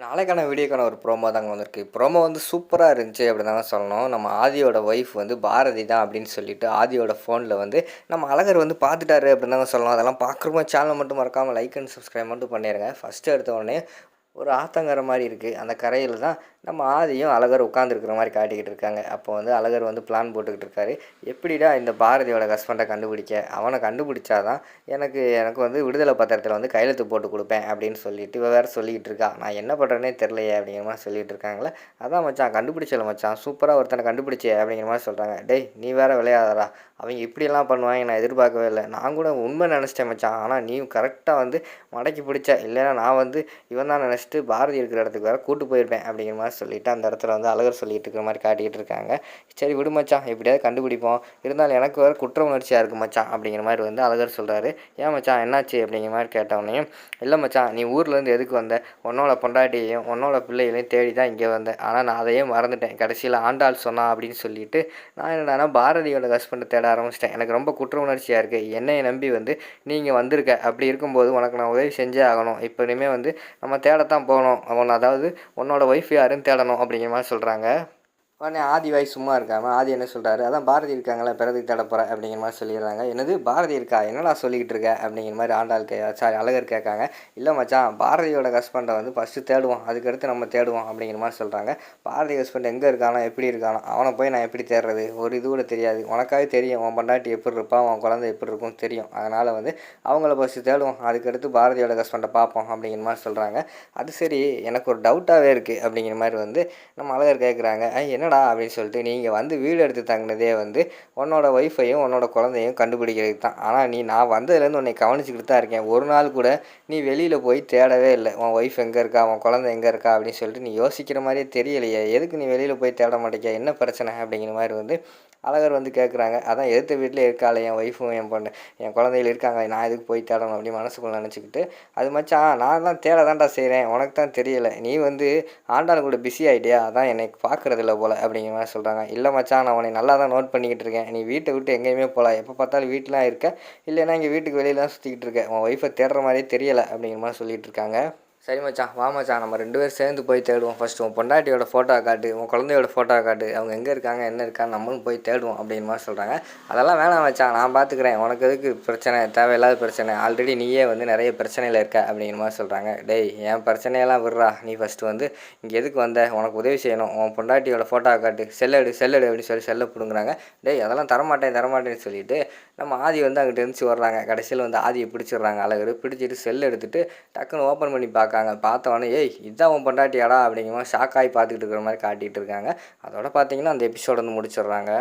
நாளைக்கான வீடியோக்கான ஒரு ப்ரோமோ தாங்க வந்திருக்கு. ப்ரோமோ வந்து சூப்பராக இருந்துச்சு அப்படின்னு தாங்க சொல்லணும். நம்ம ஆதியோட ஒய்ஃப் வந்து பாரதி தான் அப்படின்னு சொல்லிட்டு ஆதியோட ஃபோனில் வந்து நம்ம அழகர் வந்து பார்த்துட்டாரு அப்படின்னு தாங்க சொல்லணும். அதெல்லாம் பார்க்குறவங்க சேனலை மட்டும் மறக்காமல் லைக் அண்ட் சப்ஸ்கிரைப் மட்டும் பண்ணிடுங்க. ஃபஸ்ட்டு எடுத்த உடனே ஒரு ஆத்தங்கரை மாதிரி இருக்குது. அந்த கரையில் தான் நம்ம ஆதியும் அழகர் உட்காந்துருக்குற மாதிரி காட்டிக்கிட்டு இருக்காங்க. அப்போ வந்து அழகர் வந்து பிளான் போட்டுக்கிட்டு இருக்காரு. எப்படிடா இந்த பாரதியோட ஹஸ்பண்டை கண்டுபிடிக்க, அவனை கண்டுபிடிச்சாதான் எனக்கு வந்து விடுதலை பத்திரத்தில் வந்து கையெழுத்து போட்டு கொடுப்பேன் அப்படின்னு சொல்லிட்டு இவ வேறு சொல்லிக்கிட்டு இருக்கா. நான் என்ன பண்ணுறேனே தெரிலையே அப்படிங்கிற மாதிரி சொல்லிகிட்டு இருக்காங்களே. அதான் மச்சான் கண்டுபிடிச்சல மச்சான், சூப்பராக ஒருத்தனை கண்டுபிடிச்சே அப்படிங்கிற மாதிரி சொல்கிறாங்க. டேய் நீ வேறு விளையாதடா, அவங்க இப்படியெல்லாம் பண்ணுவாங்க நான் எதிர்பார்க்கவே இல்லை. நான் கூட உண்மை நினச்சிட்டேன் மச்சான், ஆனால் நீ கரெக்டாக வந்து மடக்கி பிடிச்ச. இல்லைன்னா நான் வந்து இவன் தான் நினச்சிட்டு பாரதி இருக்கிற இடத்துக்கு வேறு கூட்டு போயிருப்பேன் அப்படிங்கிற மாதிரி சொல்லிவிட்டு அந்த இடத்துல வந்து அழகர் சொல்லிகிட்டு இருக்கிற மாதிரி காட்டிக்கிட்டு இருக்காங்க. சரி விடு மச்சான், எப்படியாவது கண்டுபிடிப்போம், இருந்தாலும் எனக்கு வேறு குற்ற உணர்ச்சியாக இருக்குது மச்சான் அப்படிங்கிற மாதிரி வந்து அழகர் சொல்கிறாரு. ஏன் மச்சான் என்னாச்சு அப்படிங்கிற மாதிரி கேட்டவனையும், இல்லை மச்சான் நீ ஊர்லேருந்து எதுக்கு வந்த, உன்னோட பொண்டாட்டியையும் உன்னோட பிள்ளைகளையும் தேடி தான் இங்கே வந்தேன், ஆனால் நான் அதையே மறந்துட்டேன், கடைசியில் ஆண்டாள் சொன்னா அப்படின்னு சொல்லிட்டு நான் என்னடானா பாரதியோட ஹஸ்பண்டை தேட ஆரம்பிச்சிட்டேன். எனக்கு ரொம்ப குற்ற உணர்ச்சியாக இருக்குது. என்னையை நம்பி வந்து நீங்கள் வந்திருக்க, அப்படி இருக்கும்போது உனக்கு நான் உதவி செஞ்சே ஆகணும். இப்போ இனிமேல் வந்து நம்ம தேடத்தான் போகணும், அவன் அதாவது உன்னோட ஒய்ஃப் யாருன்னு தேடணும் அப்படிங்கிற மாதிரி சொல்கிறாங்க. உடனே ஆதி வாய் சும்மா இருக்காமல் ஆதி என்ன சொல்கிறாரு, அதான் பாரதி இருக்காங்களே பிறதுக்கு தேட போகிற அப்படிங்கிற மாதிரி சொல்லிடுறாங்க. என்னது பாரதி இருக்கா, என்னடா சொல்லிக்கிட்டு இருக்க அப்படிங்கிற மாதிரி ஆண்டாள் அழகர் கேட்காங்க. இல்லை மச்சான், பாரதியோட ஹஸ்பண்டை வந்து ஃபஸ்ட்டு தேடுவோம், அதுக்கடுத்து நம்ம தேடுவோம் அப்படிங்கிற மாதிரி சொல்கிறாங்க. பாரதி ஹஸ்பண்ட் எங்கே இருக்கானோ எப்படி இருக்கானோ அவனை போய் நான் எப்படி தேடுறது, ஒரு இது கூட தெரியாது, உனக்காக தெரியும் உன் பொண்டாட்டி எப்படி இருப்பான், உன் குழந்தை எப்படி இருக்கும்னு தெரியும், அதனால் வந்து அவங்கள ஃபஸ்ட்டு தேடுவோம், அதுக்கடுத்து பாரதியோட ஹஸ்பண்டை பார்ப்போம் அப்படிங்கிற மாதிரி சொல்கிறாங்க. அது சரி, எனக்கு ஒரு டவுட்டாகவே இருக்குது அப்படிங்கிற மாதிரி வந்து நம்ம அழகர் கேட்குறாங்க. என்னடா அப்படின்னு சொல்லிட்டு, நீங்கள் வந்து வீடு எடுத்து தங்கினதே வந்து உன்னோட ஒய்ஃபையும் உன்னோட குழந்தையும் கண்டுபிடிக்கிறதுக்கு தான். ஆனால் நான் வந்ததுலேருந்து உன்னை கவனிச்சுக்கிட்டு தான் இருக்கேன். ஒரு நாள் கூட நீ வெளியில் போய் தேடவே இல்லை, உன் ஒய்ஃப் எங்கே இருக்கா, உன் குழந்தை எங்கே இருக்கா அப்படின்னு சொல்லிட்டு நீ யோசிக்கிற மாதிரியே தெரியலையே. எதுக்கு நீ வெளியில் போய் தேட மாட்டேங்க, என்ன பிரச்சனை அப்படிங்கிற மாதிரி வந்து அழகர் வந்து கேட்குறாங்க. அதான் எதிர்த்த வீட்டில் இருக்காளே என் ஒய்ஃபும் என் பொண்ணு என் குழந்தைகள் இருக்காங்க, நான் எதுக்கு போய் தேடணும் அப்படி மனசுக்குள்ளே நினச்சிக்கிட்டு, அது மச்சான் நான் தான் தேட தான்டா செய்கிறேன், உனக்கு தான் தெரியலை, நீ வந்து ஆண்டாள் கூட பிஸி ஆகிட்டியா, அதான் என்னை பார்க்குறதில்ல போல் அப்படிங்கிற மாதிரி சொல்கிறாங்க. இல்லை மச்சான், நான் உன்னை நல்லா தான் நோட் பண்ணிக்கிட்டு இருக்கேன், நீ வீட்டை விட்டு எங்கேயுமே போகலாம், எப்போ பார்த்தாலும் வீட்டிலாம் இருக்க, இல்லைன்னா இங்கே வீட்டுக்கு வெளியில் தான் சுற்றிக்கிட்டு இருக்கேன், உன் ஒய்ஃபை தேடுற மாதிரியே தெரியலை அப்படிங்கிற மாதிரி சொல்லிகிட்டு இருக்காங்க. சரி மச்சான், வா மச்சான், நம்ம 2 பேரும் சேர்ந்து போய் தேடுவோம். ஃபஸ்ட்டு உன் பொண்டாட்டியோட ஃபோட்டோ காட்டு, உன் குழந்தையோட ஃபோட்டோ காட்டு, அவங்க எங்கே இருக்காங்க என்ன இருக்கான்னு நம்மளும் போய் தேடுவோம் அப்படிங்கிற மாதிரி சொல்கிறாங்க. அதெல்லாம் வேணாம் மச்சான், நான் பார்த்துக்கிறேன், உனக்கு எதுக்கு பிரச்சனை, தேவையில்லாத பிரச்சனை, ஆல்ரெடி நீயே வந்து நிறைய பிரச்சனையில் இருக்க அப்படிங்கிற மாதிரி சொல்கிறாங்க. டேய் என் பிரச்சனையெல்லாம் விட்றா, நீ ஃபஸ்ட்டு வந்து இங்கே எதுக்கு வந்த, உனக்கு உதவி செய்யணும், உன் பொண்டாட்டியோட ஃபோட்டோ காட்டு, செல்லெடு அப்படின்னு சொல்லி செல்லை பிடுங்குறாங்க. டேய் அதெல்லாம் தரமாட்டேன்னு சொல்லிட்டு நம்ம ஆதி வந்து அங்கிட்ட இருந்துச்சு வர்றாங்க. கடைசியில் வந்து ஆதியை பிடிச்சிடுறாங்க அழகர். பிடிச்சிட்டு செல் எடுத்துகிட்டு டக்குன்னு ஓப்பன் பண்ணி பார்க்காங்க. பார்த்தவொடனே ஏய் இதான் உன் பொண்டாட்டியாடா அப்படிங்கிற மாதிரி ஷாக்காகி பார்த்துக்கிட்டு இருக்கிற மாதிரி காட்டிகிட்டு இருக்காங்க. அதோட பார்த்தீங்கன்னா அந்த எபிசோட வந்து முடிச்சிடுறாங்க.